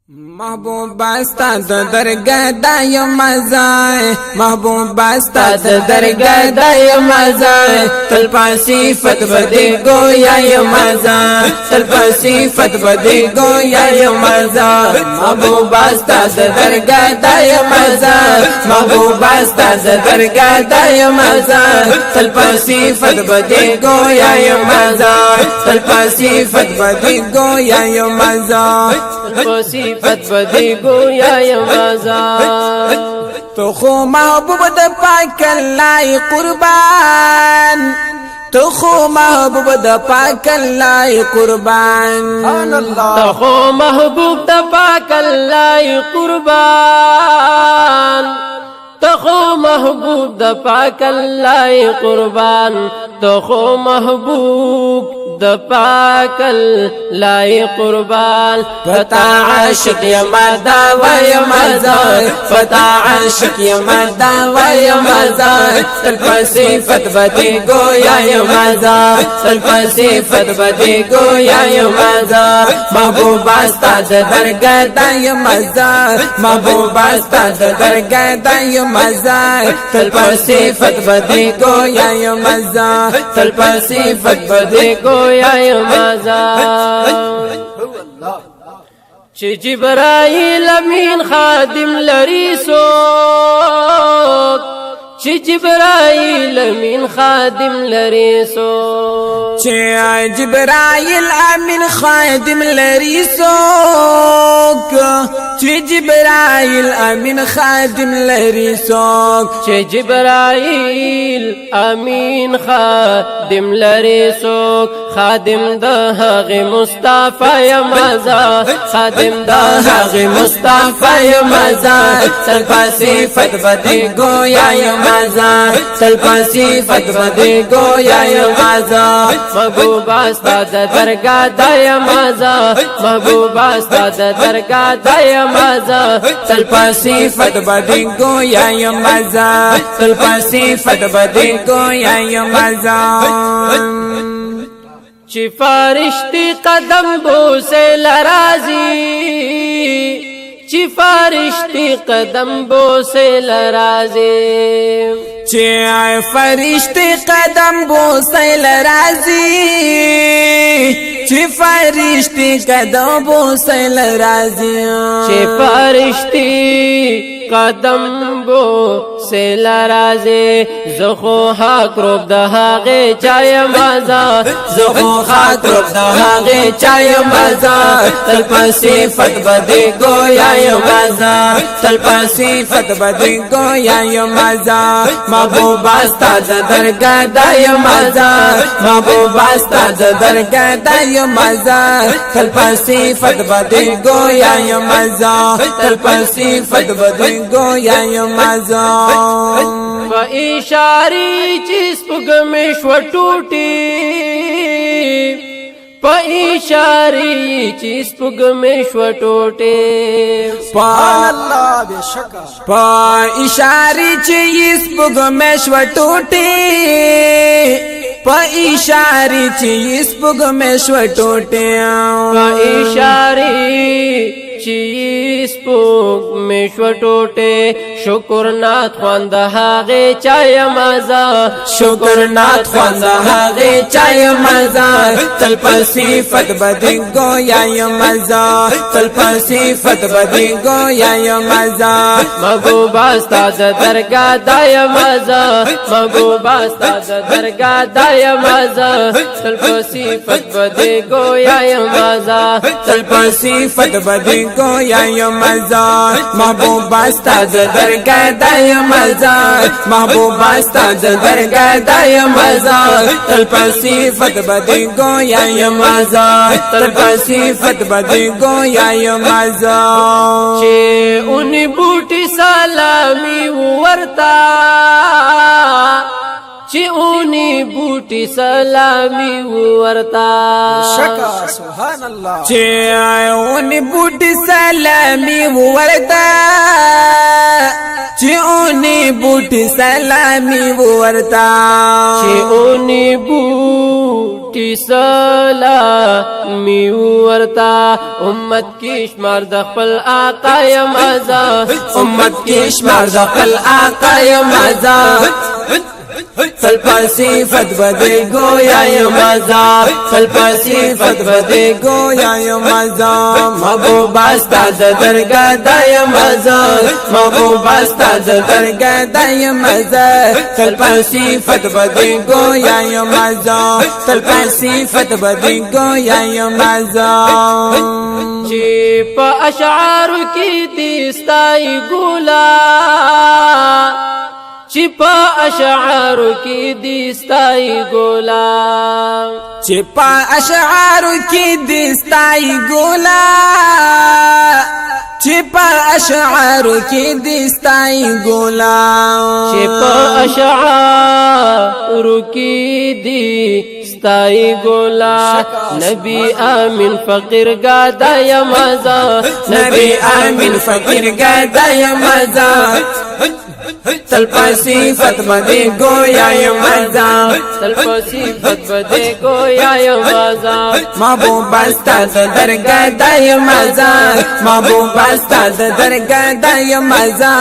محبوب باستا د درگاه دا یو مزای محبوب باستا د درگاه دا یو مزای تل پاسی فت بدی گویا یو مزای تل پاسی فت بدی گویا یو مزای محبوب باستا د درگاه دا یو مزای محبوب باستا د درگاه دا یو مزای تل پاسی فت بدی گویا یو مزای تل پاسی فت بدی گویا یو مزای صفت بدی گویا یمازا تو خو محبوب د پاک الله قربان تو خو محبوب د پاک الله قربان تو خو محبوب د پاک الله قربان تو خو محبوب د پاک الله قربان تو خو محبوب د پاک الله قربان فتا عاشق یما دا و یما زای فتا عاشق یما دا و یما زای تل صفت بدی گویا یما زای تل صفت بدی گویا یما زای محبوب استا د درگاه دا یما زای محبوب استا د درگاه دا یما زای تل صفت بدی گویا یما زای تل صفت بدی گویا یمازا چی جبرائیل امین خادم لری سوک چی جبرائیل امین خادم لری سوک چی جبرائیل امین خادم لری سوک چی جبرائیل امین خادم لری سوک چی جبرائیل امین خادم لری سوک خادم د هغه مصطفی مزا خادم د هغه مصطفی مزا تل صفت بدی گویا مزا تل صفت بدی گویا مزا محبوب استا د درگاه د مزا محبوب استا د درگاه د مزا تل صفت بدی گویا مزا تل صفت بدی گویا مزا چی فرشتی قدم بوسه لرازی چی فرشتی قدم بوسه لرازی چی فرشتی قدم بوسه لرازی چی فرشتی قدم بوسه لرازی چی فرشتی قدم بو سیل رازی زخو حق روب ده هاگه چای مزا زخو خاک روب ده هاگه چای مزا تل صفت بدی گویا مزا تل صفت بدی گویا مزا محبوب استا د درگاه د مزا محبوب استا د درگاه د مزا تل صفت بدی گویا مزا تل صفت بدی گویا مزا په اشاری چې سپګمې شو ټوټي په اشاری چې سپګمې شو ټوټي سبحان الله بشکا په اشاری چې سپګمې شو ټوټي په اشاری چې سپګمې شو ټوټي په اشاری چی سپوک میشو ټوټه شکر نات خواند هاغه چای مزا شکر نات خواند هاغه چای مزا تل صفت بدی گویا مزا تل صفت بدی گویا مزا محبوب استا د درگاه د مزا محبوب استا د درگاه د مزا تل صفت بدی گویا مزا تل صفت بدی گویا مزا محبوب استا د درگاه د مزا محبوب استا د درگاه د مزا تل صفت بدی گویا مزا تل صفت بدی گویا مزا چې اونې بوټي سلامي ورتا چې اونی بوټي سلامي ورتا شکا سبحان الله چې اونی بوټي سلامي ورتا چې اونی بوټي سلامي ورتا چې اونی بوټي سلامي ورتا امت کې شمار د خپل آقا یم ازا امت کې شمار د خپل آقا یم ازا تل صفت بدی گویا یم ازا تل صفت بدی گویا یم ازا محبوب استا د درگاه د یم ازا محبوب استا د درگاه د یم ازا تل صفت بدی گویا یم ازا تل صفت بدی گویا یم ازا چې په اشعار کې دي ستای ګولا چې په اشعار کې دي ستای ګولا چې په اشعار کې دي ستای ګولا چې په اشعار کې دي ستای ګولا چې په اشعار کې دي ستای ګولا نبی امین فقیر گادا یمازا نبی امین فقیر گادا یمازا تل صفت بدی گویا یم ازا تل صفت بدی گویا یم ازا محبوب استا د درگاه د یم ازا محبوب استا د درگاه د یم ازا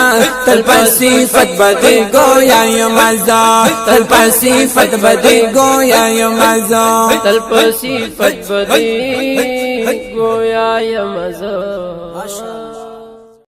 تل صفت بدی گویا یم ازا تل صفت بدی گویا یم ازا تل صفت بدی گویا یم ازا